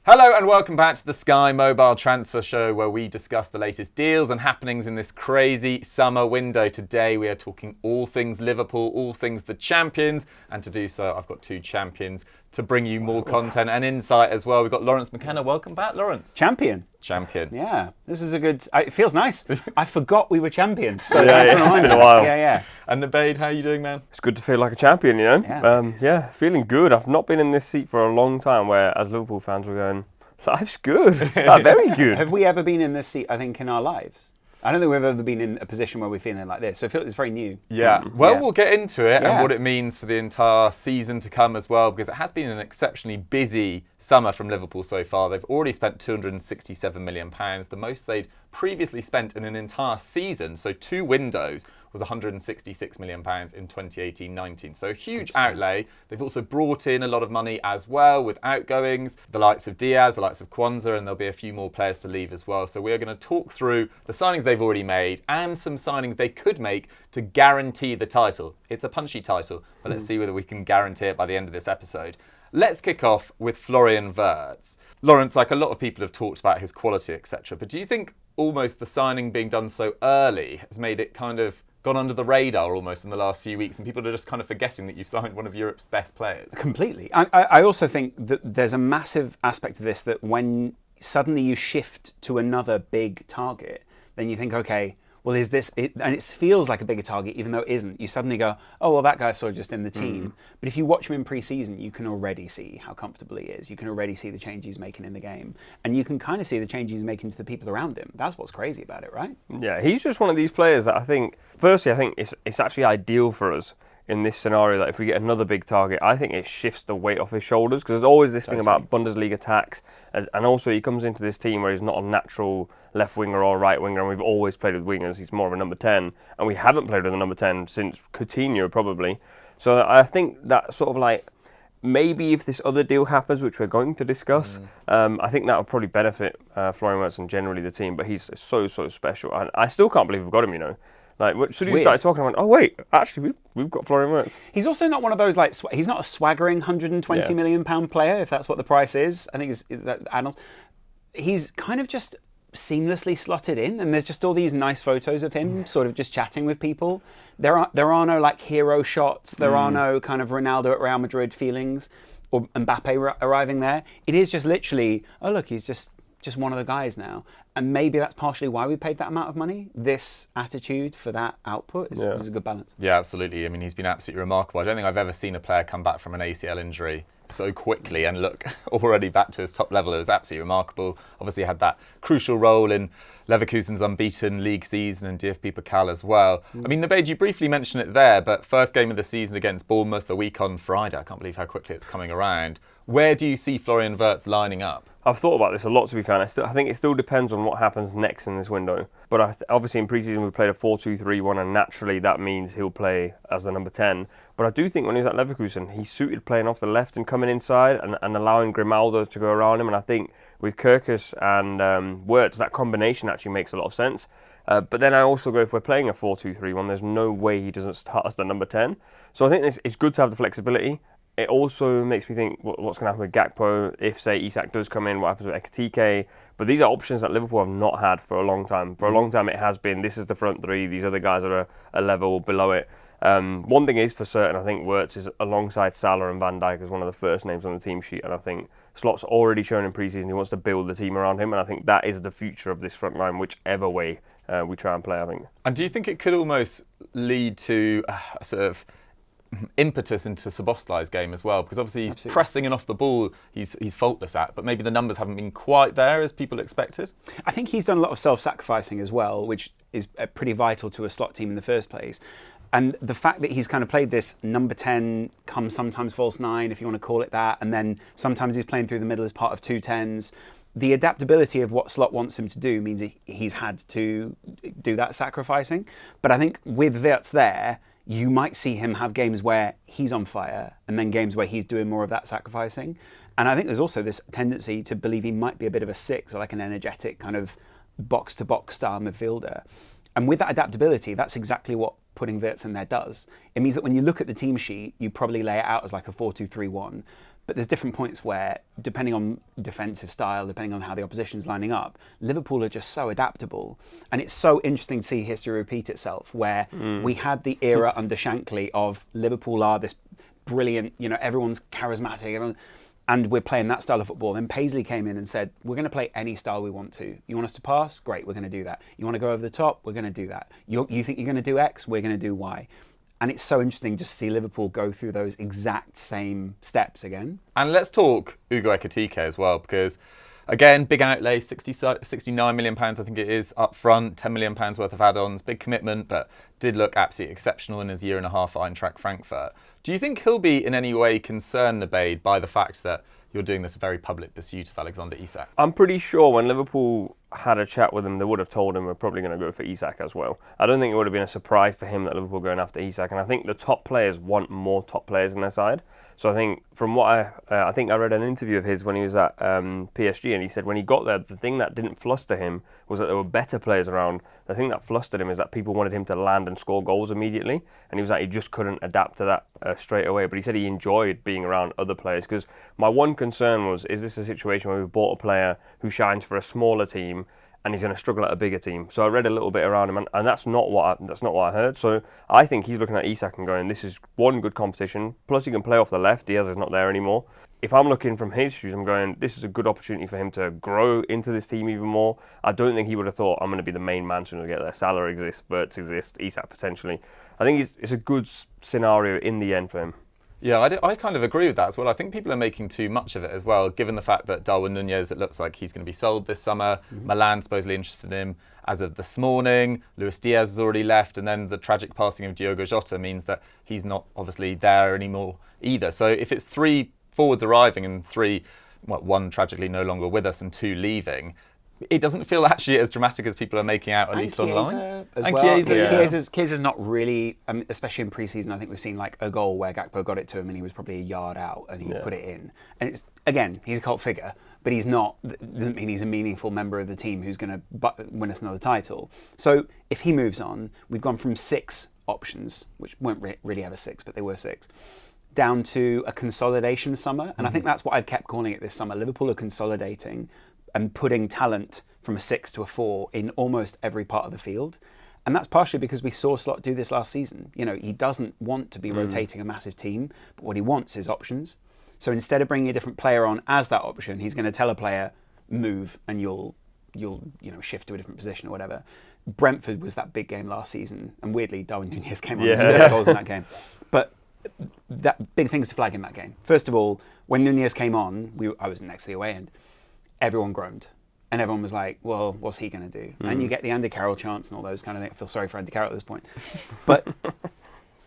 Hello and welcome back to the Sky Mobile Transfer Show, where we discuss the latest deals and happenings in this crazy summer window. Today we are talking all things Liverpool, all things the champions, and to do so I've got two champions to bring you more content and insight as well. We've got Laurence McKenna. Welcome back, Laurence. Champion. Yeah, this is a good... It feels nice. I forgot we were champions. So yeah, it's been a while. Yeah. And Nubaid, how are you doing, man? It's good to feel like a champion, you know? Yeah, feeling good. I've not been in this seat for a long time where, as Liverpool fans, we're going, life's good. Very good. Have we ever been in this seat, I think, in our lives? I don't think we've ever been in a position where we're feeling like this. So I feel it's very new. Yeah. Well, we'll get into it and what it means for the entire season to come as well, because it has been an exceptionally busy summer from Liverpool so far. They've already spent £267 million, the most they'd previously spent in an entire season. So 2 windows was £166 million in 2018-19. So a huge outlay. They've also brought in a lot of money as well with outgoings, the likes of Diaz, the likes of Kwanzaa, and there'll be a few more players to leave as well. So we're going to talk through the signings they've already made and some signings they could make to guarantee the title. It's a punchy title, but let's see whether we can guarantee it by the end of this episode. Let's kick off with Florian Wirtz. Laurence, like a lot of people have talked about his quality, etc. But do you think almost the signing being done so early has made it kind of gone under the radar almost in the last few weeks, and people are just kind of forgetting that you've signed one of Europe's best players? Completely. I also think that there's a massive aspect of this that when suddenly you shift to another big target, then you think, okay, well, is this it? And it feels like a bigger target, even though it isn't. You suddenly go, oh, well, that guy's sort of just in the team. But if you watch him in pre-season, you can already see how comfortable he is. You can already see the change he's making in the game. And you can kind of see the change he's making to the people around him. That's what's crazy about it, right? Yeah, he's just one of these players that I think, firstly, it's actually ideal for us in this scenario that if we get another big target, I think it shifts the weight off his shoulders, because there's always this thing about Bundesliga tax, and also he comes into this team where he's not a natural left winger or right winger, and we've always played with wingers. He's more of a number 10, and we haven't played with a number 10 since Coutinho probably. So I think that sort of like, maybe if this other deal happens, which we're going to discuss, I think that would probably benefit Florian Wirtz and generally the team, but he's so special. And I still can't believe we've got him, you know. Like, as soon as you started talking, I went, oh wait, actually we've got Florian Wirtz. He's also not one of those, like, he's not a swaggering £120 million player, if that's what the price is. I think it's annals. He's kind of just seamlessly slotted in, and there's just all these nice photos of him sort of just chatting with people. There are no like hero shots. There are no kind of Ronaldo at Real Madrid feelings or Mbappe arriving there. It is just literally, oh look, he's just one of the guys now. And maybe that's partially why we paid that amount of money. This attitude for that output is a good balance. Yeah, absolutely. I mean, he's been absolutely remarkable. I don't think I've ever seen a player come back from an ACL injury so quickly and look already back to his top level. It was absolutely remarkable. Obviously had that crucial role in Leverkusen's unbeaten league season and DFB Pokal as well. I mean, Nubaid, you briefly mentioned it there, but first game of the season against Bournemouth a week on Friday. I can't believe how quickly it's coming around. Where do you see Florian Wirtz lining up? I've thought about this a lot, to be fair. I think it still depends on what happens next in this window. But obviously in pre-season we played a 4-2-3-1, and naturally that means he'll play as the number 10. But I do think when he was at Leverkusen, he suited playing off the left and coming inside and allowing Grimaldo to go around him. And I think with Kerkez and Wirtz, that combination actually makes a lot of sense. But then I also go, if we're playing a 4-2-3-1, there's no way he doesn't start as the number 10. So I think it's good to have the flexibility. It also makes me think what's going to happen with Gakpo if, say, Isak does come in, what happens with Ekitike. But these are options that Liverpool have not had for a long time. For a long time it has been, this is the front three, these other guys are a level below it. One thing is for certain, I think Wirtz is alongside Salah and Van Dijk as one of the first names on the team sheet, and I think Slot's already shown in pre-season he wants to build the team around him, and I think that is the future of this front line, whichever way we try and play, I think. And do you think it could almost lead to a sort of impetus into Szoboszlai's game as well, because obviously he's pressing and off the ball he's faultless at, but maybe the numbers haven't been quite there as people expected? I think he's done a lot of self-sacrificing as well, which is pretty vital to a Slot team in the first place. And the fact that he's kind of played this number 10 come sometimes false 9, if you want to call it that, and then sometimes he's playing through the middle as part of 2 10s. The adaptability of what Slot wants him to do means he's had to do that sacrificing. But I think with Wirtz there, you might see him have games where he's on fire and then games where he's doing more of that sacrificing. And I think there's also this tendency to believe he might be a bit of a 6 or like an energetic kind of box-to-box style midfielder. And with that adaptability, that's exactly what putting Wirtz in there does. It means that when you look at the team sheet, you probably lay it out as like a 4-2-3-1. But there's different points where, depending on defensive style, depending on how the opposition's lining up, Liverpool are just so adaptable. And it's so interesting to see history repeat itself, where we had the era under Shankly of Liverpool are this brilliant, everyone's charismatic, and we're playing that style of football. Then Paisley came in and said, we're going to play any style we want to. You want us to pass? Great, we're going to do that. You want to go over the top? We're going to do that. You think you're going to do X? We're going to do Y. And it's so interesting just to see Liverpool go through those exact same steps again. And let's talk Hugo Ekitike as well, because again, big outlay, 69 million pounds, I think it is, up front, 10 million pounds worth of add-ons, big commitment, but did look absolutely exceptional in his year and a half at Eintracht Frankfurt. Do you think he'll be in any way concerned, Nubaid, by the fact that you're doing this very public pursuit of Alexander Isak? I'm pretty sure when Liverpool had a chat with him, they would have told him we're probably going to go for Isak as well. I don't think it would have been a surprise to him that Liverpool are going after Isak, and I think the top players want more top players in their side. So I think from what I think I read an interview of his when he was at PSG, and he said when he got there, the thing that didn't fluster him was that there were better players around. The thing that flustered him is that people wanted him to land and score goals immediately, and he was like he just couldn't adapt to that straight away. But he said he enjoyed being around other players, because my one concern was, is this a situation where we've bought a player who shines for a smaller team and he's going to struggle at a bigger team? So I read a little bit around him, and that's not what I heard. So I think he's looking at Isak and going, this is one good competition, plus he can play off the left. Diaz is not there anymore. If I'm looking from his shoes, I'm going, this is a good opportunity for him to grow into this team even more. I don't think he would have thought, I'm going to be the main man soon as I get there. Salah exists, Wirtz exists, Isak potentially. I think it's a good scenario in the end for him. Yeah, I kind of agree with that as well. I think people are making too much of it as well, given the fact that Darwin Núñez, it looks like he's going to be sold this summer. Milan supposedly interested in him as of this morning. Luis Diaz has already left, and then the tragic passing of Diogo Jota means that he's not obviously there anymore either. So if it's 3 forwards arriving and 1 tragically no longer with us and 2 leaving, it doesn't feel actually as dramatic as people are making out, at least online. Chiesa's not really, especially in pre-season, I think we've seen like a goal where Gakpo got it to him and he was probably a yard out and he put it in. And it's, again, he's a cult figure, but he's not, doesn't mean he's a meaningful member of the team who's going to win us another title. So if he moves on, we've gone from 6 options, which weren't really ever 6, but they were 6, down to a consolidation summer. And I think that's what I've kept calling it this summer. Liverpool are consolidating and putting talent from a 6 to a 4 in almost every part of the field. And that's partially because we saw Slot do this last season. He doesn't want to be rotating a massive team, but what he wants is options. So instead of bringing a different player on as that option, he's going to tell a player, move, and you'll shift to a different position or whatever. Brentford was that big game last season, and weirdly, Darwin Núñez came on and scored goals in that game. But that big things to flag in that game. First of all, when Núñez came on, I was next to the away end. Everyone groaned. And everyone was like, well, what's he going to do? And you get the Andy Carroll chants and all those kind of things. I feel sorry for Andy Carroll at this point. But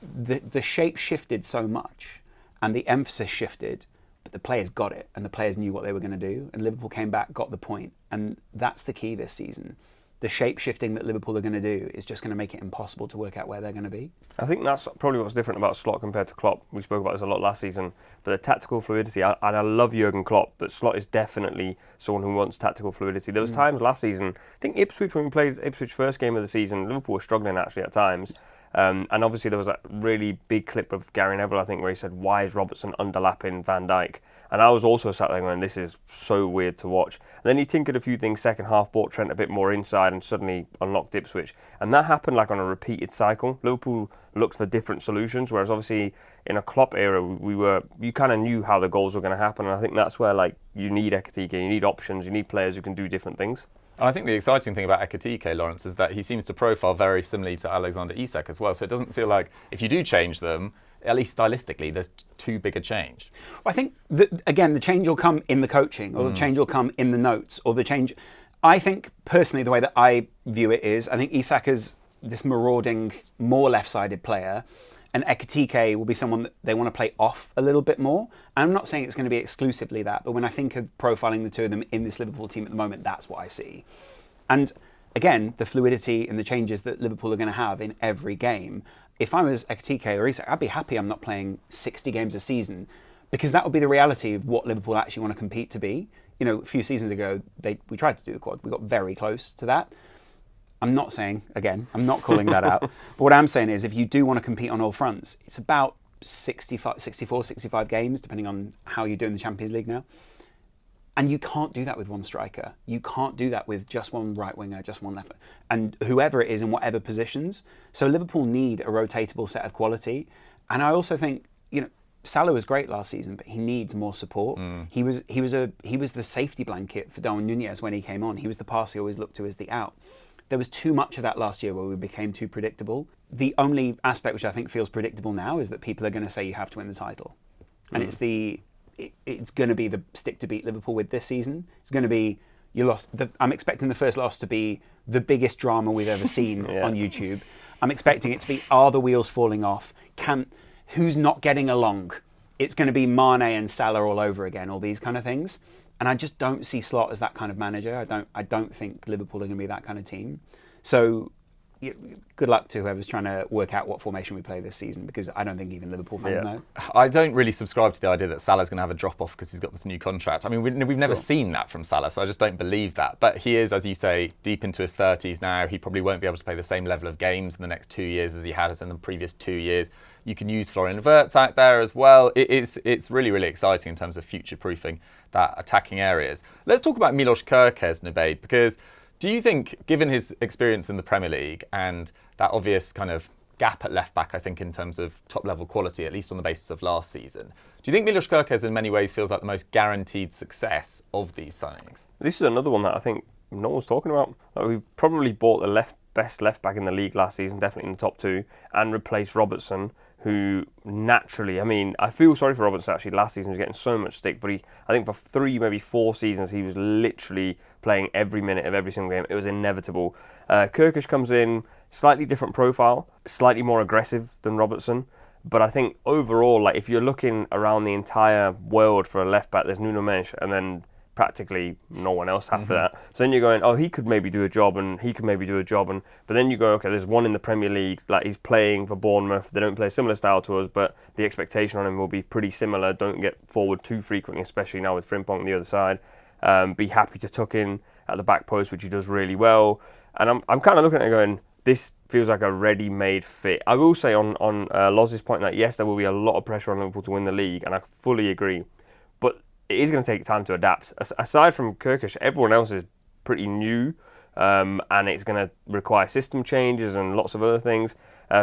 the shape shifted so much and the emphasis shifted, but the players got it and the players knew what they were going to do. And Liverpool came back, got the point. And that's the key this season. The shape shifting that Liverpool are going to do is just going to make it impossible to work out where they're going to be. I think that's probably what's different about Slot compared to Klopp. We spoke about this a lot last season, but the tactical fluidity, and I love Jurgen Klopp, but Slot is definitely someone who wants tactical fluidity. There was times last season, I think Ipswich, when we played Ipswich first game of the season, Liverpool were struggling actually at times. And obviously there was that really big clip of Gary Neville, I think, where he said, why is Robertson underlapping Van Dijk? And I was also sat there going, this is so weird to watch. And then he tinkered a few things second half, brought Trent a bit more inside and suddenly unlocked Ipswich. And that happened like on a repeated cycle. Liverpool looks for different solutions, whereas obviously in a Klopp era, you kind of knew how the goals were going to happen. And I think that's where you need Ekitike, you need options, you need players who can do different things. And I think the exciting thing about Ekitike, Laurence, is that he seems to profile very similarly to Alexander Isak as well. So it doesn't feel like if you do change them, at least stylistically, there's too big a change. Well, I think, again, the change will come in the coaching, or the change will come in the notes, or the change... I think, personally, the way that I view it is, I think Isak is this marauding, more left-sided player, and Ekitike will be someone that they want to play off a little bit more. And I'm not saying it's going to be exclusively that, but when I think of profiling the two of them in this Liverpool team at the moment, that's what I see. And again, the fluidity and the changes that Liverpool are going to have in every game. If I was Ekitike or Isak, I'd be happy I'm not playing 60 games a season, because that would be the reality of what Liverpool actually want to compete to be. A few seasons ago, we tried to do the quad. We got very close to that. I'm not saying, again, I'm not calling that out. But what I'm saying is if you do want to compete on all fronts, it's about 64, 65 games, depending on how you do in the Champions League now. And you can't do that with one striker. You can't do that with just one right winger, just one left, and whoever it is in whatever positions. So Liverpool need a rotatable set of quality. And I also think, Salah was great last season, but he needs more support. He was the safety blanket for Darwin Núñez when he came on. He was the pass he always looked to as the out. There was too much of that last year where we became too predictable. The only aspect which I think feels predictable now is that people are going to say you have to win the title. And it's going to be the stick to beat Liverpool with this season. It's going to be, I'm expecting the first loss to be the biggest drama we've ever seen on YouTube. I'm expecting it to be, are the wheels falling off? Who's not getting along? It's going to be Mane and Salah all over again, all these kind of things. And I just don't see Slot as that kind of manager. I don't think Liverpool are going to be that kind of team. So good luck to whoever's trying to work out what formation we play this season, because I don't think even Liverpool fans know. I don't really subscribe to the idea that Salah's going to have a drop-off because he's got this new contract. I mean, we've never seen that from Salah, so I just don't believe that. But he is, as you say, deep into his 30s now. He probably won't be able to play the same level of games in the next 2 years as he has in the previous 2 years. You can use Florian Wirtz out there as well. It's really, really exciting in terms of future-proofing that attacking areas. Let's talk about Milos Kerkez, Nubaid, because do you think, given his experience in the Premier League and that obvious kind of gap at left-back, I think, in terms of top-level quality, at least on the basis of last season, do you think Milos Kerkez in many ways feels like the most guaranteed success of these signings? This is another one that I think no one's talking about. We probably bought the best left-back in the league last season, definitely in the top two, and replaced Robertson, who naturally, I feel sorry for Robertson actually. Last season he was getting so much stick, but I think for 3, maybe 4 seasons, he was literally playing every minute of every single game. It was inevitable. Kerkez comes in, slightly different profile, slightly more aggressive than Robertson. But I think overall, if you're looking around the entire world for a left back, there's Nuno Mendes and then practically no one else after that. So then you're going, oh, he could maybe do a job and he could maybe do a job. But then you go, okay, there's one in the Premier League, he's playing for Bournemouth. They don't play a similar style to us, but the expectation on him will be pretty similar. Don't get forward too frequently, especially now with Frimpong on the other side. Be happy to tuck in at the back post, which he does really well. And I'm kind of looking at it going, this feels like a ready-made fit. I will say on Loz's point that yes, there will be a lot of pressure on Liverpool to win the league, and I fully agree. But it is going to take time to adapt. Aside from Kerkez, everyone else is pretty new, and it's going to require system changes and lots of other things.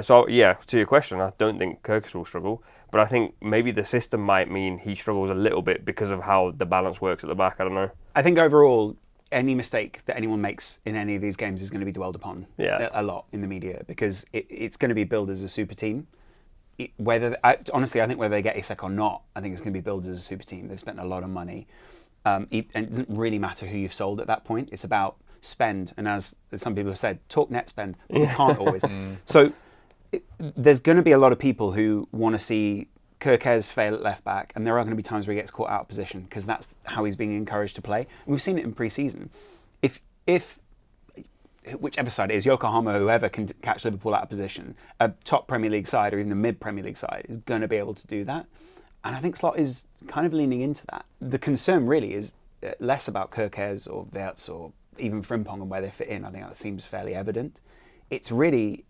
So yeah, to your question, I don't think Kerkez will struggle, but I think maybe the system might mean he struggles a little bit because of how the balance works at the back. I don't know. I think overall, any mistake that anyone makes in any of these games is going to be dwelled upon a lot in the media, because it's going to be billed as a super team. Honestly, I think whether they get Isak or not, I think it's going to be billed as a super team. They've spent a lot of money. And it doesn't really matter who you've sold at that point. It's about spend. And as some people have said, talk net spend. We can't always. So there's going to be a lot of people who want to see Kerkez fail at left back, and there are going to be times where he gets caught out of position because that's how he's being encouraged to play. And we've seen it in pre-season. If whichever side it is, Yokohama, whoever can catch Liverpool out of position, a top Premier League side or even the mid-Premier League side is going to be able to do that. And I think Slot is kind of leaning into that. The concern really is less about Kerkez or Wirtz or even Frimpong and where they fit in. I think that seems fairly evident. It's really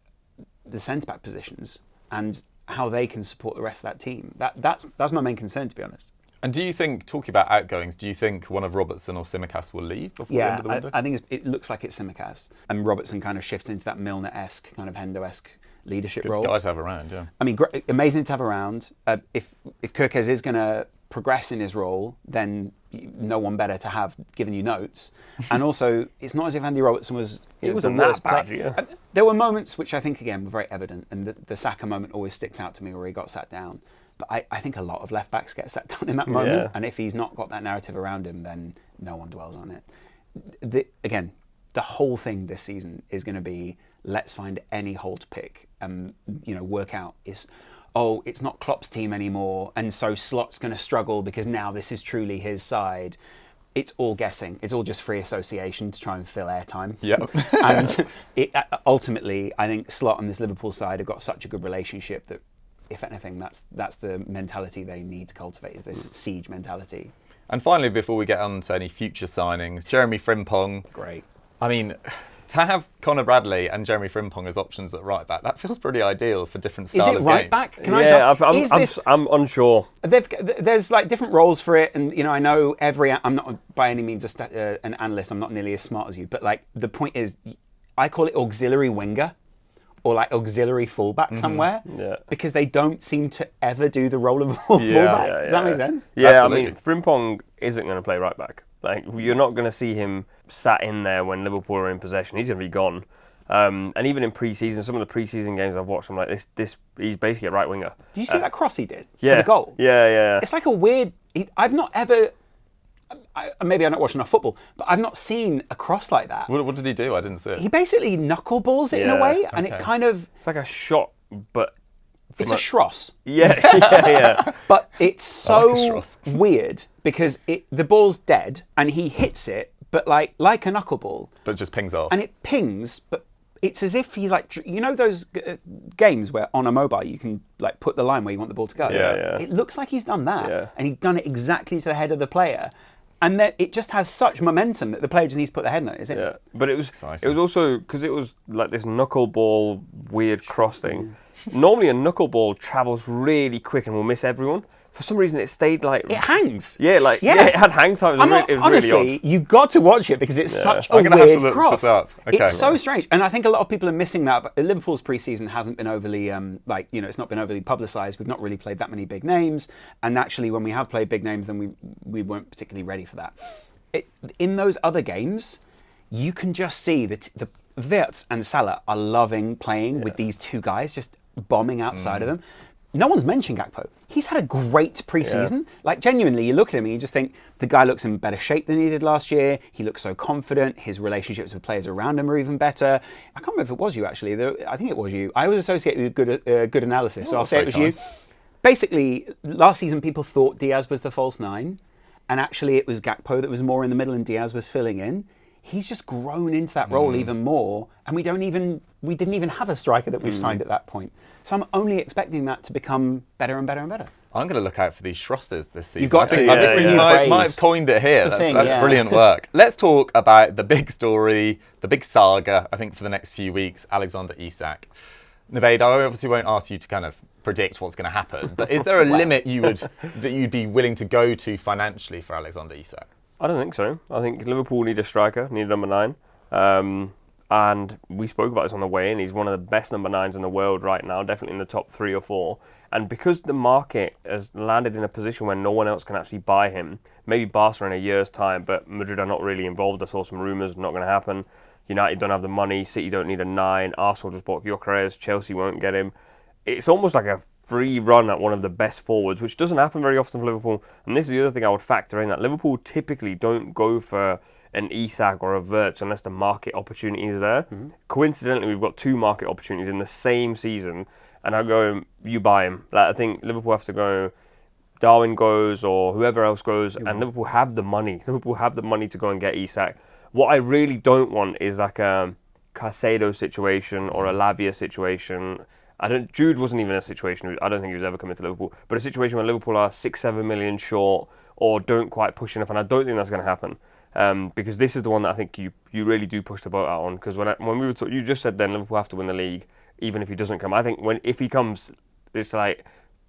the centre-back positions and how they can support the rest of that team. That's my main concern, to be honest. And do you think, talking about outgoings, do you think one of Robertson or Tsmikas will leave before the end of the window? I think it looks like it's Tsmikas. And Robertson kind of shifts into that Milner-esque, kind of Hendo-esque leadership role. Good guy to have around, yeah. I mean, amazing to have around. If Kerkez is going to progress in his role, then no one better to have given you notes. And also, it's not as if Andy Robertson was... He wasn't that bad, yeah. There were moments which I think, again, were very evident. And the Saka moment always sticks out to me where he got sat down. But I think a lot of left-backs get sat down in that moment. Yeah. And if he's not got that narrative around him, then no one dwells on it. Again, the whole thing this season is going to be, let's find any hole to pick and work out it's not Klopp's team anymore, and so Slot's going to struggle because now this is truly his side. It's all guessing. It's all just free association to try and fill airtime. Yeah. And ultimately, I think Slot and this Liverpool side have got such a good relationship that, if anything, that's the mentality they need to cultivate, is this siege mentality. And finally, before we get on to any future signings, Jeremie Frimpong. Great. I mean, To have Conor Bradley and Jeremie Frimpong as options at right back, that feels pretty ideal for different style of games. Is it right back? Can I just I'm unsure. There's like different roles for it, and I know I'm not by any means an analyst. I'm not nearly as smart as you, but like the point is, I call it auxiliary winger or like auxiliary fullback somewhere, because they don't seem to ever do the role of fullback. Does that make sense? Yeah, Absolutely. I mean, Frimpong isn't going to play right back. Like, you're not going to see him sat in there when Liverpool are in possession. He's going to be gone. And even in pre-season, some of the pre-season games I've watched, I'm like, this he's basically a right winger. Do you see that cross he did for the goal? Yeah. It's like a weird... I've not ever... maybe I'm not watching enough football, but I've not seen a cross like that. What did he do? I didn't see it. He basically knuckleballs it in a way, and it kind of... It's like a shot, but... It's a schross. Yeah. But it's so like weird because the ball's dead and he hits it, but like a knuckleball. But it just pings off. And it pings, but it's as if he's like, those games where on a mobile you can like put the line where you want the ball to go. Yeah. It looks like he's done that, Yeah. and he's done it exactly to the head of the player. And then it just has such momentum that the player just needs to put the head on it, isn't it? Yeah, but it was Exciting. also because it was like this knuckleball weird cross thing. Normally a knuckleball travels really quick and will miss everyone. For some reason it stayed like... It hangs. Yeah, it had hang time. It was honestly, really odd. you've got to watch it because it's such a I'm gonna have to weird look cross. this up. Okay. It's so strange, and I think a lot of people are missing that. But Liverpool's pre-season hasn't been overly, it's not been overly publicised. We've not really played that many big names, and actually, when we have played big names, then we weren't particularly ready for that. In those other games, you can just see that the Wirtz and Salah are loving playing with these two guys, just bombing outside of them. No one's mentioned Gakpo. He's had a great pre-season. Like, genuinely, you look at him and you just think the guy looks in better shape than he did last year. He looks so confident. His relationships with players around him are even better. I can't remember if it was you, actually. I think it was you. I always associate with good analysis, so I'll say it was you. Basically, last season, people thought Diaz was the false nine, and actually it was Gakpo that was more in the middle and Diaz was filling in. He's just grown into that role even more, and we didn't even have a striker that we've signed at that point. So I'm only expecting that to become better and better and better. I'm going to look out for these Schrosses this season. You've got to. I might have coined it here. That's brilliant work. Let's talk about the big story, the big saga, I think, for the next few weeks, Alexander Isak. Nubaid, I obviously won't ask you to kind of predict what's going to happen, but is there a limit that you'd be willing to go to financially for Alexander Isak? I don't think so. I think Liverpool need a striker, need a number 9. And we spoke about this on the way in. He's one of the best number 9s in the world right now, definitely in the top 3 or 4. And because the market has landed in a position where no one else can actually buy him, maybe Barca in a year's time, but Madrid are not really involved. I saw some rumours, not going to happen. United don't have the money, City don't need a 9, Arsenal just bought Gyökeres, Chelsea won't get him. It's almost like a free run at one of the best forwards, which doesn't happen very often for Liverpool. And this is the other thing I would factor in, that Liverpool typically don't go for an Isak or a Wirtz unless the market opportunity is there. Mm-hmm. Coincidentally, we've got 2 market opportunities in the same season, and I go, you buy him. Like, I think Liverpool have to go, Darwin goes or whoever else goes, and Liverpool have the money. Liverpool have the money to go and get Isak. What I really don't want is like a Caicedo situation or a Lavia situation. Jude wasn't even a situation, I don't think he was ever coming to Liverpool, but a situation where Liverpool are 6-7 million short or don't quite push enough, and I don't think that's going to happen. Because this is the one that I think you really do push the boat out on. Because when we were you just said then Liverpool have to win the league, even if he doesn't come. I think if he comes, it's like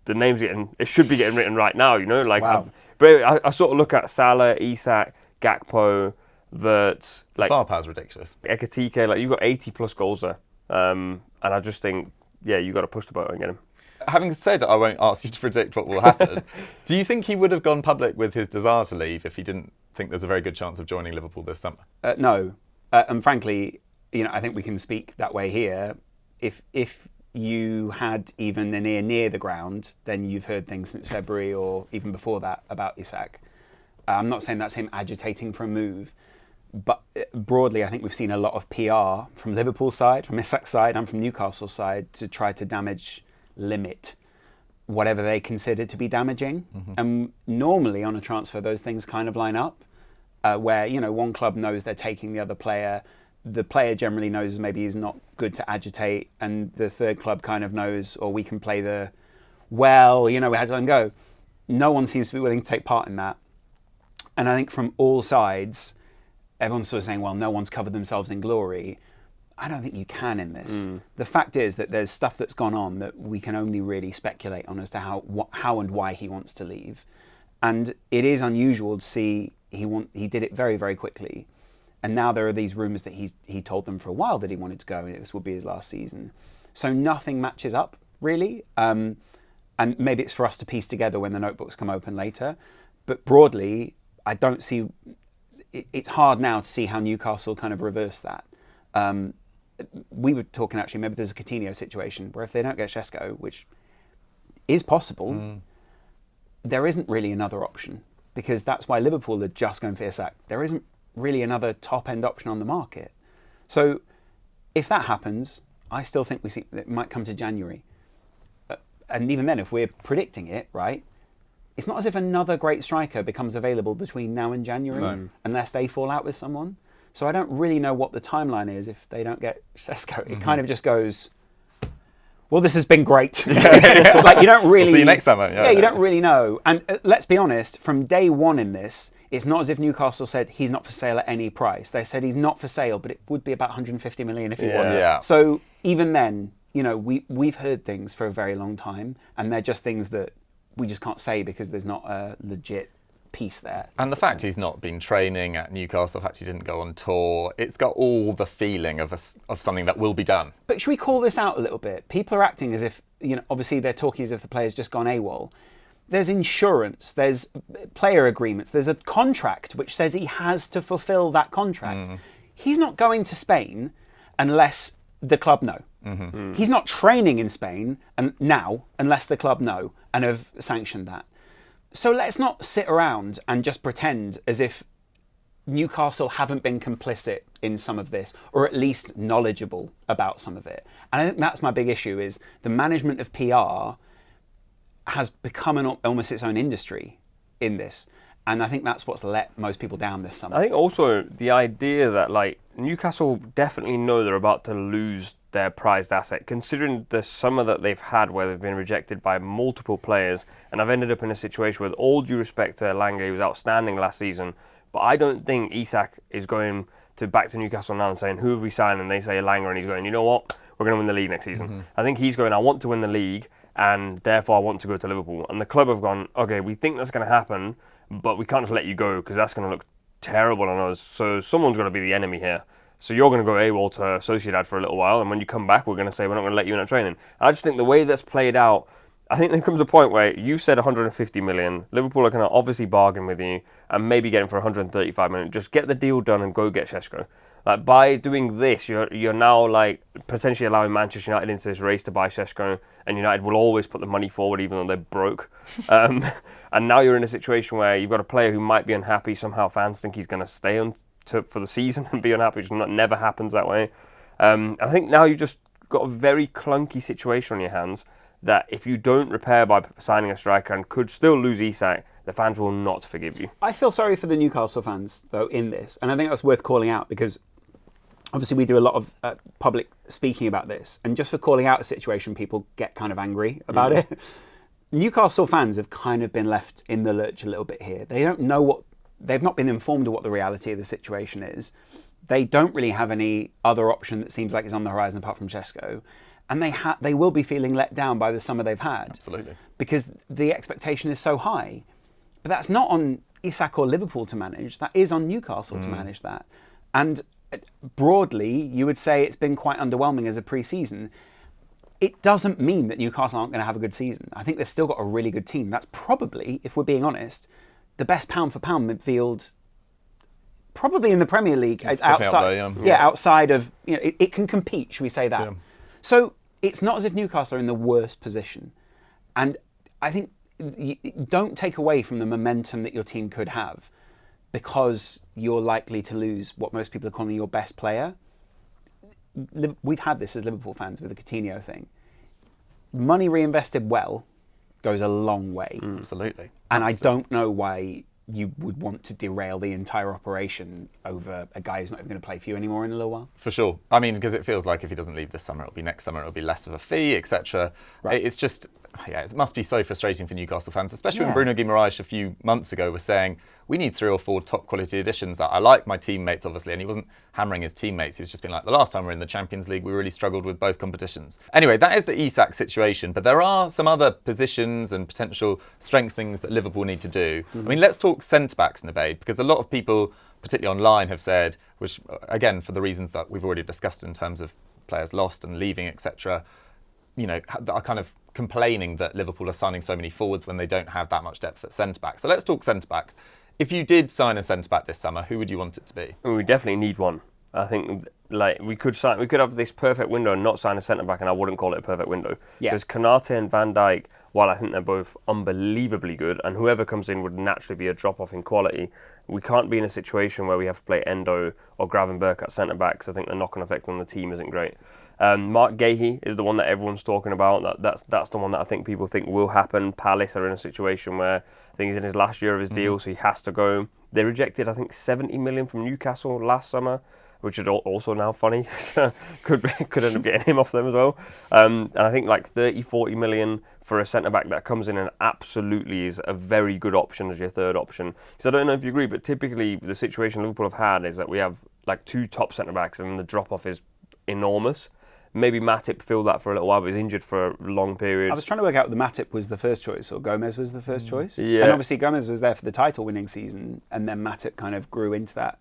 the name's it should be getting written right now. Like. Wow. But I sort of look at Salah, Isak, Gakpo, Wirtz. Like firepower's ridiculous. Ekitike, like you've got 80 plus goals there, and I just think you got to push the boat and get him. Having said I won't ask you to predict what will happen, do you think he would have gone public with his desire to leave if he didn't think there's a very good chance of joining Liverpool this summer? No. And frankly, I think we can speak that way here. If you had even an ear near the ground, then you've heard things since February or even before that about Isak. I'm not saying that's him agitating for a move, but broadly, I think we've seen a lot of PR from Liverpool's side, from Isak's side, and from Newcastle's side to try to limit whatever they consider to be damaging. Mm-hmm. And normally on a transfer, those things kind of line up, where one club knows they're taking the other player. The player generally knows maybe he's not good to agitate, and the third club kind of knows, or we can play we had to let him go. No one seems to be willing to take part in that. And I think from all sides, everyone's sort of saying, well, no one's covered themselves in glory. I don't think you can in this. The fact is that there's stuff that's gone on that we can only really speculate on as to how and why he wants to leave. And it is unusual to see he did it very, very quickly. And now there are these rumours that he told them for a while that he wanted to go and this would be his last season. So nothing matches up, really. And maybe it's for us to piece together when the notebooks come open later. But broadly, I don't see... It's hard now to see how Newcastle kind of reverse that. We were talking actually, maybe there's a Coutinho situation where if they don't get Šeško, which is possible, there isn't really another option, because that's why Liverpool are just going for Isak. There isn't really another top-end option on the market. So if that happens, I still think it might come to January. And even then, if we're predicting it, right, it's not as if another great striker becomes available between now and January, unless they fall out with someone. So I don't really know what the timeline is if they don't get Šeško. It kind of just goes, well, this has been great. Like, you don't really... We'll see you next summer. Yeah, you don't really know. And let's be honest, from day one in this, it's not as if Newcastle said he's not for sale at any price. They said he's not for sale, but it would be about 150 million if he was. Yeah. So even then, we've heard things for a very long time, and they're just things that we just can't say because there's not a legit piece there. And the fact he's not been training at Newcastle, the fact he didn't go on tour, it's got all the feeling of something that will be done. But should we call this out a little bit? People are acting as if, obviously they're talking as if the player's just gone AWOL. There's insurance, there's player agreements, there's a contract which says he has to fulfill that contract. He's not going to Spain unless the club know. He's not training in Spain now unless the club know and have sanctioned that. So let's not sit around and just pretend as if Newcastle haven't been complicit in some of this, or at least knowledgeable about some of it. And I think that's my big issue, is the management of PR has become almost its own industry in this. And I think that's what's let most people down this summer. I think also the idea that Newcastle definitely know they're about to lose their prized asset, considering the summer that they've had where they've been rejected by multiple players, and I've ended up in a situation with all due respect to Lange, who was outstanding last season, but I don't think Isak is going back to Newcastle now and saying, who have we signed? And they say Lange, and he's going, you know what, we're going to win the league next season. I think he's going, I want to win the league, and therefore I want to go to Liverpool. And the club have gone, okay, we think that's going to happen, but we can't just let you go because that's going to look terrible on us. So someone's going to be the enemy here. So you're going to go AWOL to Sociedad for a little while, and when you come back, we're going to say we're not going to let you in at training. I just think the way that's played out, I think there comes a point where you said 150 million, Liverpool are going to obviously bargain with you and maybe get him for 135 million. Just get the deal done and go get Šeško. By doing this, you're now potentially allowing Manchester United into this race to buy Šeško, and United will always put the money forward even though they're broke. And now you're in a situation where you've got a player who might be unhappy. Somehow fans think he's going to stay on for the season and be unhappy, which never happens that way. I think now you've just got a very clunky situation on your hands that if you don't repair by signing a striker and could still lose Isak, the fans will not forgive you. I feel sorry for the Newcastle fans, though, in this. And I think that's worth calling out because obviously we do a lot of public speaking about this. And just for calling out a situation, people get kind of angry about it. Newcastle fans have kind of been left in the lurch a little bit here. They don't know they've not been informed of what the reality of the situation is. They don't really have any other option that seems like is on the horizon apart from Šeško. And they will be feeling let down by the summer they've had. Absolutely. Because the expectation is so high. But that's not on Isak or Liverpool to manage. That is on Newcastle to manage that. And broadly, you would say it's been quite underwhelming as a pre-season. It doesn't mean that Newcastle aren't going to have a good season. I think they've still got a really good team. That's probably, if we're being honest, the best pound-for-pound midfield probably in the Premier League. Outside of, it can compete, should we say that? Yeah. So it's not as if Newcastle are in the worst position. And I think don't take away from the momentum that your team could have because you're likely to lose what most people are calling your best player. We've had this as Liverpool fans with the Coutinho thing. Money reinvested well goes a long way. Absolutely. And I don't know why you would want to derail the entire operation over a guy who's not even going to play for you anymore in a little while. For sure. I mean, because it feels like if he doesn't leave this summer, it'll be next summer, it'll be less of a fee, etc. Right. It's just, yeah, it must be so frustrating for Newcastle fans, especially when Bruno Guimaraes a few months ago was saying, we need 3 or 4 top quality additions. I like my teammates, obviously, and he wasn't hammering his teammates. He was just being like, the last time we were in the Champions League, we really struggled with both competitions. Anyway, that is the Isak situation, but there are some other positions and potential strengthenings that Liverpool need to do. I mean, let's talk centre-backs, Nubaid, because a lot of people, particularly online, have said, which, again, for the reasons that we've already discussed in terms of players lost and leaving, etc., are kind of complaining that Liverpool are signing so many forwards when they don't have that much depth at centre-back. So let's talk centre-backs. If you did sign a centre-back this summer, who would you want it to be? We definitely need one. I think we could have this perfect window and not sign a centre-back, and I wouldn't call it a perfect window. Because Konate and Van Dijk, while I think they're both unbelievably good, and whoever comes in would naturally be a drop-off in quality, we can't be in a situation where we have to play Endo or Gravenberch at centre-back, because I think the knock-on effect on the team isn't great. Marc Guehi is the one that everyone's talking about. That's the one that I think people think will happen. Palace are in a situation where I think he's in his last year of his deal, so he has to go. They rejected, I think, 70 million from Newcastle last summer, which is also now funny. could end up getting him off them as well. And I think like 30, 40 million for a centre-back that comes in and absolutely is a very good option as your third option. So I don't know if you agree, but typically the situation Liverpool have had is that we have like 2 top centre-backs and the drop-off is enormous. Maybe Matip filled that for a little while, but was injured for a long period. I was trying to work out whether Matip was the first choice or Gomez was the first choice. Yeah. And obviously Gomez was there for the title-winning season, and then Matip kind of grew into that.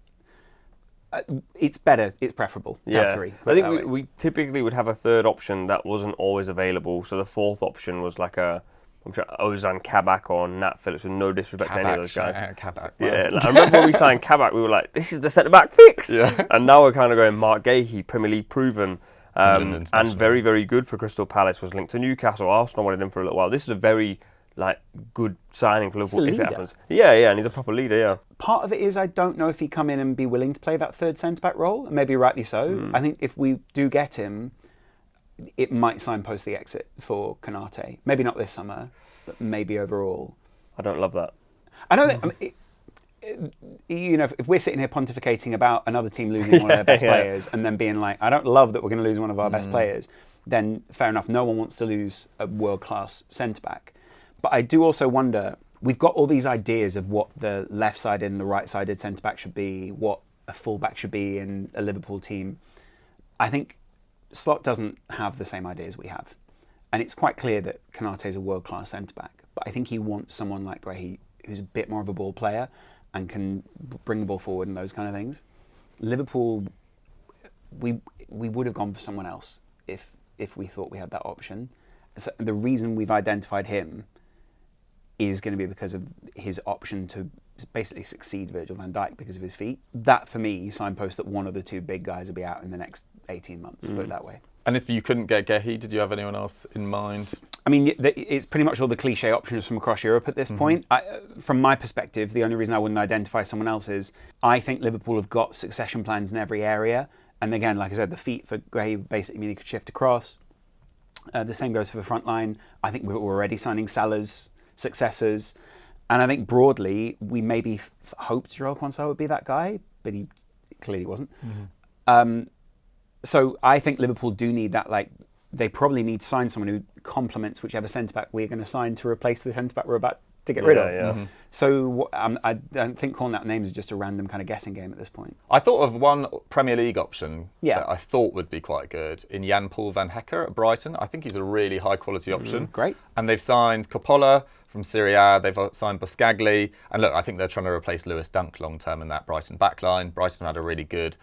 It's better, it's preferable to have 3. I think we typically would have a third option that wasn't always available. So the fourth option was like I'm sure Ozan Kabak or Nat Phillips, with no disrespect to any of those guys. Kabak. Yeah, I remember when we signed Kabak, we were like, this is the centre-back fix. Yeah. And now we're kind of going Marc Guehi, Premier League proven. And very, very good for Crystal Palace, was linked to Newcastle. Arsenal wanted him for a little while. This is a very good signing for Liverpool if it happens. Yeah, and he's a proper leader, yeah. Part of it is I don't know if he'd come in and be willing to play that third centre-back role, and maybe rightly so. I think if we do get him, it might signpost the exit for Konate. Maybe not this summer, but maybe overall. I don't love that. I know that... if we're sitting here pontificating about another team losing one of their best players and then being like, I don't love that we're going to lose one of our best players, then fair enough, no one wants to lose a world-class centre-back. But I do also wonder, we've got all these ideas of what the left-sided and the right-sided centre-back should be, what a full-back should be in a Liverpool team. I think Slot doesn't have the same ideas we have. And it's quite clear that Konate is a world-class centre-back. But I think he wants someone like Guehi, who's a bit more of a ball player and can bring the ball forward and those kind of things. Liverpool, we would have gone for someone else if we thought we had that option. So the reason we've identified him is going to be because of his option to basically succeed Virgil van Dijk because of his feet. That, for me, signposts that one of the 2 big guys will be out in the next 18 months, put it that way. And if you couldn't get Guehi, did you have anyone else in mind? I mean, it's pretty much all the cliche options from across Europe at this point. From my perspective, the only reason I wouldn't identify someone else is I think Liverpool have got succession plans in every area. And again, like I said, the feet for Guehi basically mean he could shift across. The same goes for the front line. I think we're already signing Salah's successors. And I think broadly, we maybe hoped Jorrel Hato would be that guy, but he clearly wasn't. So I think Liverpool do need that, they probably need to sign someone who complements whichever centre-back we're going to sign to replace the centre-back we're about to get rid of. Yeah. So I don't think calling out names is just a random kind of guessing game at this point. I thought of one Premier League option that I thought would be quite good in Jan-Paul van Hecke at Brighton. I think he's a really high-quality option. Great. And they've signed Coppola from Serie A, they've signed Buscagli. And look, I think they're trying to replace Lewis Dunk long-term in that Brighton backline. Brighton had a really good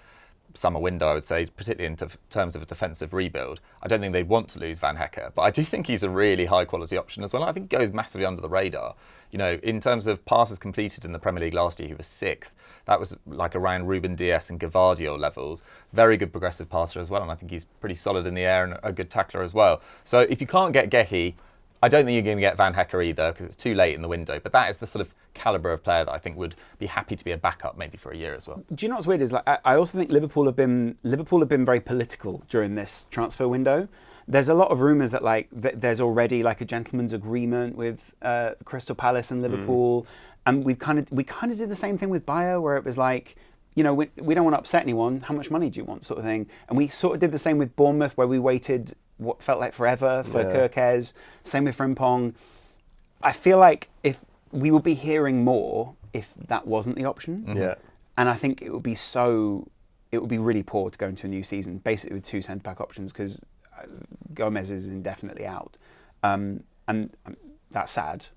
summer window, I would say, particularly in terms of a defensive rebuild. I don't think they'd want to lose Van Hecke, but I do think he's a really high quality option as well. I think he goes massively under the radar. In terms of passes completed in the Premier League last year, he was 6th. That was like around Ruben Dias and Gvardiol levels. Very good progressive passer as well, and I think he's pretty solid in the air and a good tackler as well. So if you can't get Guehi, I don't think you're going to get Van Hecke either because it's too late in the window. But that is the sort of calibre of player that I think would be happy to be a backup maybe for a year as well. Do you know what's weird is I also think Liverpool have been very political during this transfer window. There's a lot of rumours that there's already a gentleman's agreement with Crystal Palace and Liverpool, and we kind of did the same thing with Bayer where it was we don't want to upset anyone. How much money do you want, sort of thing? And we sort of did the same with Bournemouth, where we waited what felt like forever for Kerkez. Same with Frimpong. I feel like if we would be hearing more if that wasn't the option. Yeah. And I think it would be really poor to go into a new season, basically with 2 centre-back options, because Gomez is indefinitely out. And that's sad,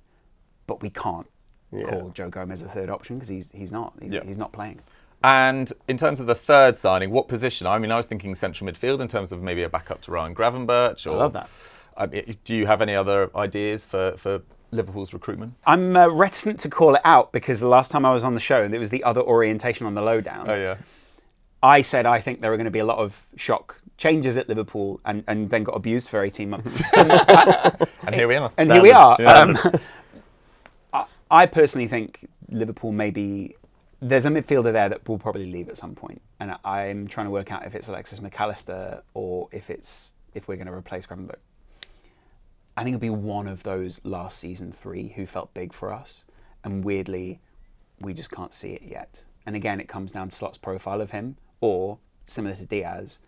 but we can't call Joe Gomez a third option because he's not. He's not playing. And in terms of the third signing, what position? I mean, I was thinking central midfield in terms of maybe a backup to Ryan Gravenberch. I love that. Do you have any other ideas for Liverpool's recruitment? I'm reticent to call it out because the last time I was on the show, it was the other orientation on the lowdown. Oh, yeah. I said I think there are going to be a lot of shock changes at Liverpool and then got abused for 18 months. And here we are. And here we are. Yeah. I personally think Liverpool maybe... There's a midfielder there that will probably leave at some point. And I'm trying to work out if it's Alexis McAllister or if we're going to replace Gravenberch. I think it'll be one of those last season 3 who felt big for us. And weirdly, we just can't see it yet. And again, it comes down to Slot's profile of him, or similar to Diaz,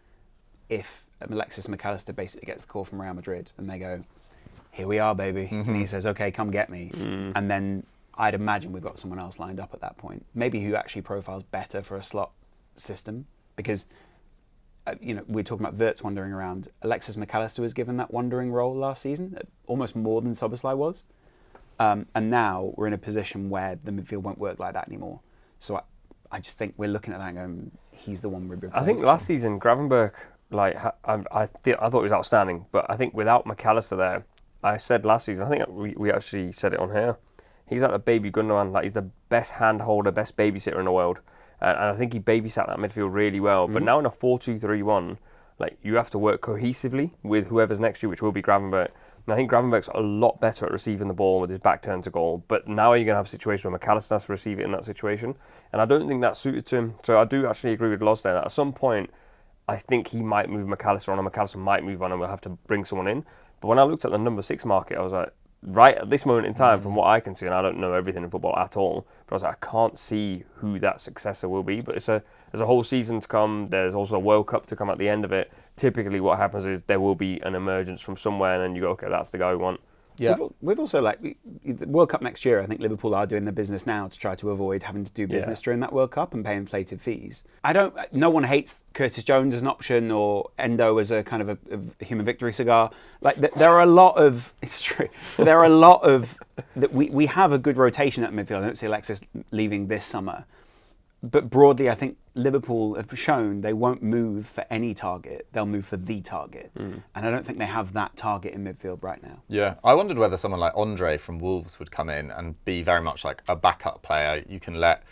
if Alexis McAllister basically gets the call from Real Madrid and they go, here we are, baby. And he says, okay, come get me. And then I'd imagine we've got someone else lined up at that point. Maybe who actually profiles better for a Slot system. Because, we're talking about Wirtz wandering around. Alexis McAllister was given that wandering role last season, almost more than Szoboszlai was. And now we're in a position where the midfield won't work like that anymore. So I just think we're looking at that and going, he's the one we're replacing. I think last season, Gravenberch, I thought he was outstanding. But I think without McAllister there, I said last season, I think we actually said it on here, he's like the baby Gundogan, like he's the best hand holder, best babysitter in the world. And I think he babysat that midfield really well. But now in a 4-2-3-1, like you have to work cohesively with whoever's next to you, which will be Gravenberch. And I think Gravenberch's a lot better at receiving the ball with his back turned to goal. But now you're going to have a situation where McAllister has to receive it in that situation. And I don't think that's suited to him. So I do actually agree with Loz there that at some point, I think he might move McAllister on, and McAllister might move on, and we'll have to bring someone in. But when I looked at the number 6 market, I was like, right at this moment in time, from what I can see, and I don't know everything in football at all, but I was like, I can't see who that successor will be. But there's a whole season to come. There's also a World Cup to come at the end of it. Typically what happens is there will be an emergence from somewhere, and then you go, okay, that's the guy we want. Yeah. We've also, the World Cup next year, I think Liverpool are doing the business now to try to avoid having to do business during that World Cup and pay inflated fees. No one hates Curtis Jones as an option or Endo as a kind of a human victory cigar. There are a lot of, it's true, there are a lot of, we have a good rotation at midfield. I don't see Alexis leaving this summer. But broadly, I think Liverpool have shown they won't move for any target. They'll move for the target. And I don't think they have that target in midfield right now. Yeah, I wondered whether someone like Andre from Wolves would come in and be very much like a backup player. You can let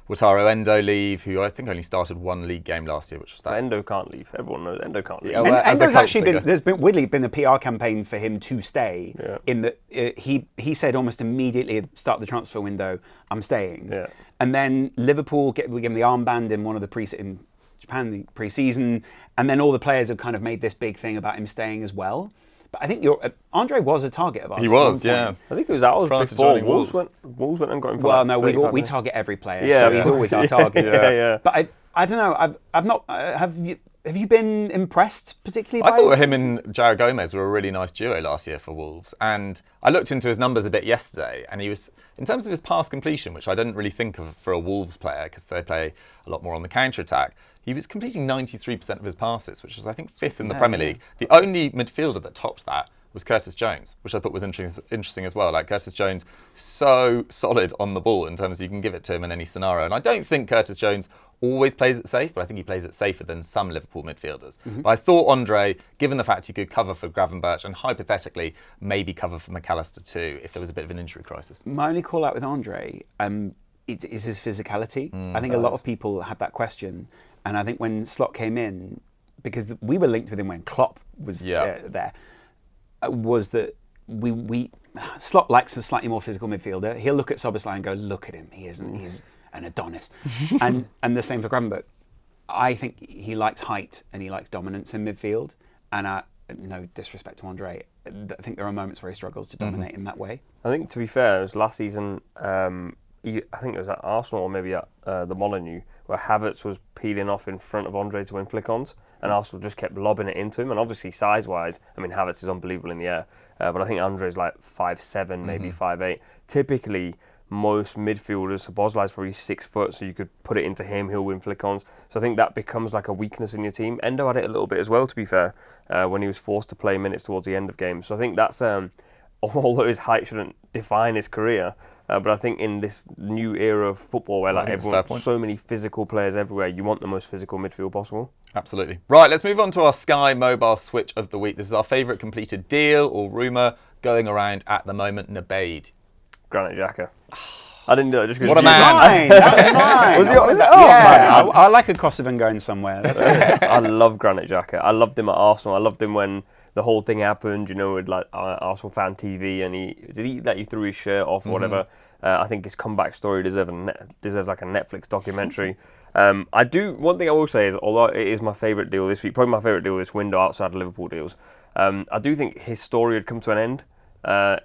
Wataru Endo leave, who I think only started 1 league game last year, which was that. Endo can't leave. Everyone knows Endo can't leave. Yeah, well, Endo's actually there's weirdly been a PR campaign for him to stay. Yeah. In that he said almost immediately at the start of the transfer window, I'm staying. Yeah. And then Liverpool we gave him the armband in one of the in Japan the pre-season, and then all the players have kind of made this big thing about him staying as well. But I think Andre was a target of ours. He was, yeah. I think it was ours before Wolves went and got him for well, no, we target every player, so he's always our target. Yeah. But I don't know. I've not. Have you been impressed particularly? I thought him and João Gomez were a really nice duo last year for Wolves, and I looked into his numbers a bit yesterday, and he was, in terms of his pass completion, which I didn't really think of for a Wolves player because they play a lot more on the counter-attack, he was completing 93% of his passes, which was, I think, 5th in the Premier League. The only midfielder that topped that was Curtis Jones, which I thought was interesting as well. Like, Curtis Jones, so solid on the ball in terms of you can give it to him in any scenario. And I don't think Curtis Jones always plays it safe, but I think he plays it safer than some Liverpool midfielders. But I thought Andre, given the fact he could cover for Gravenberch and hypothetically maybe cover for McAllister too, if there was a bit of an injury crisis. My only call out with Andre is his physicality. I think a lot of people had that question. And I think when Slot came in, because we were linked with him when Klopp was there, was that Slot likes a slightly more physical midfielder. He'll look at Szoboszlai and go, look at him, he's an Adonis. and the same for Gravenberch. I think he likes height and he likes dominance in midfield. And no disrespect to Andre, I think there are moments where he struggles to dominate in that way. I think, to be fair, it was last season, I think it was at Arsenal or maybe at the Molineux, where Havertz was peeling off in front of Andre to win flick-ons, and Arsenal just kept lobbing it into him. And obviously, size-wise, I mean, Havertz is unbelievable in the air, but I think Andre's like 5'7", maybe 5'8". Typically, most midfielders, Szoboszlai's probably 6 foot, so you could put it into him, he'll win flick-ons. So I think that becomes like a weakness in your team. Endo had it a little bit as well, to be fair, when he was forced to play minutes towards the end of games. So I think that's, although his height shouldn't define his career, but I think in this new era of football where like everyone, so many physical players everywhere, you want the most physical midfield possible. Absolutely. Right, let's move on to our Sky Mobile switch of the week. This is our favourite completed deal or rumour going around at the moment. Nubaid. Granit Xhaka. I didn't do it just because. What a man! That was mine. Was it? Oh, yeah, I like a Kosovan going somewhere. That's it. I love Granit Xhaka. I loved him at Arsenal. I loved him when the whole thing happened, with like Arsenal Fan TV, and he let you threw his shirt off or whatever. I think his comeback story deserves like a Netflix documentary. One thing I will say is, although it is my favourite deal this week, probably my favourite deal this window outside of Liverpool deals, I do think his story had come to an end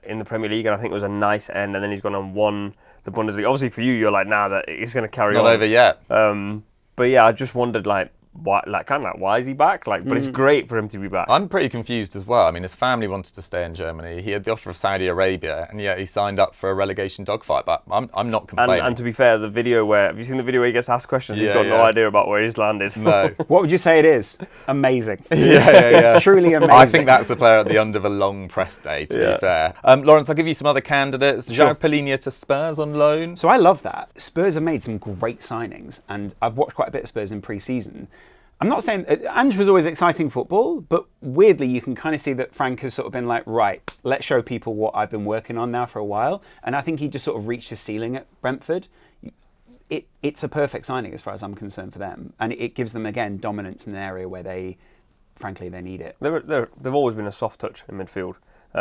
in the Premier League, and I think it was a nice end, and then he's gone and won the Bundesliga. Obviously for you, you're like, nah, that he's going to carry on. It's not over yet. But yeah, I just wondered why is he back? But it's great for him to be back. I'm pretty confused as well. I mean, his family wanted to stay in Germany. He had the offer of Saudi Arabia, and yet he signed up for a relegation dogfight. But I'm not complaining. And to be fair, have you seen the video where he gets asked questions? He's got no idea about where he's landed. No. What would you say it is? Amazing. Yeah. It's truly amazing. I think that's a player at the end of a long press day, to be fair. Laurence, I'll give you some other candidates. Sure. João Palhinha to Spurs on loan. So I love that. Spurs have made some great signings, and I've watched quite a bit of Spurs in pre-season. I'm not saying Ange was always exciting football, but weirdly you can kind of see that Frank has sort of been like, right, let's show people what I've been working on now for a while. And I think he just sort of reached his ceiling at Brentford. It's a perfect signing as far as I'm concerned for them. And it gives them, again, dominance in an area where they need it. They've always been a soft touch in midfield.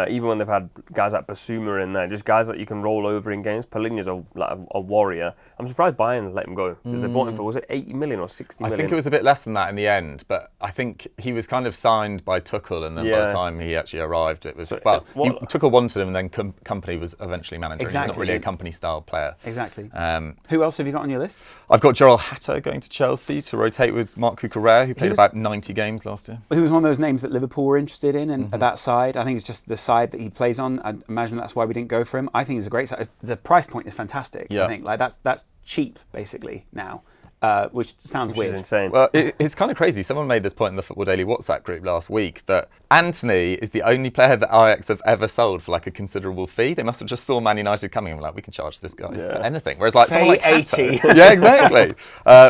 Even when they've had guys like Basuma in there, just guys that you can roll over in games. Palhinha's a warrior. I'm surprised Bayern let him go, because they bought him for, was it 80 million or 60 million? I think it was a bit less than that in the end, but I think he was kind of signed by Tuchel, and then by the time he actually arrived, it was, Tuchel wanted him, and then Company was eventually manager. Exactly. He's not really a Company-style player. Exactly. Who else have you got on your list? I've got Jorrel Hato going to Chelsea to rotate with Marc Guehi, who played about 90 games last year. He was one of those names that Liverpool were interested in, and at that side, I think it's just the side that he plays on. I imagine that's why we didn't go for him. I think he's a great side. The price point is fantastic. Yeah. I think that's cheap basically now, which sounds weird. Is insane. Well, it's kind of crazy. Someone made this point in the Football Daily WhatsApp group last week that Antony is the only player that Ajax have ever sold for like a considerable fee. They must have just saw Man United coming and were like, we can charge this guy for anything. Whereas like someone like 80. Hato, yeah, exactly,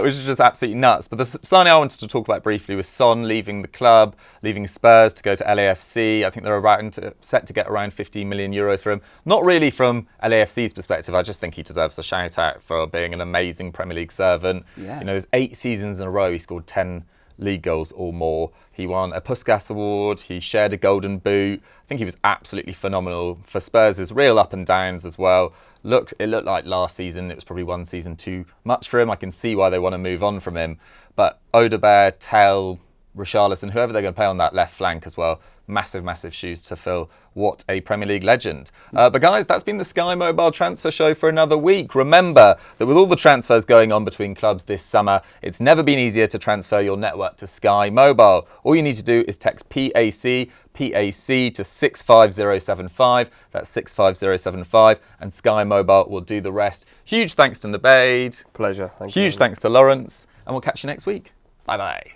which is just absolutely nuts. But the signing I wanted to talk about briefly was Son leaving the club, leaving Spurs to go to LAFC. I think they're set to get around 15 million euros for him. Not really from LAFC's perspective. I just think he deserves a shout out for being an amazing Premier League servant. Yeah. There's 8 seasons in a row he scored 10 league goals or more. He won a Puskas Award. He shared a Golden Boot. I think he was absolutely phenomenal. For Spurs, there's real up and downs as well. It looked like last season it was probably one season too much for him. I can see why they want to move on from him. But Odegaard, Tell, Richarlison, whoever they're going to play on that left flank as well, massive shoes to fill. What a Premier League legend. But guys, that's been the Sky Mobile Transfer Show for another week. Remember that with all the transfers going on between clubs this summer, it's never been easier to transfer your network to Sky Mobile. All you need to do is text PAC to 65075. That's 65075, and Sky Mobile will do the rest. Huge thanks to Nubaid. Pleasure. Thank you. Huge thanks to Laurence, and we'll catch you next week. Bye-bye.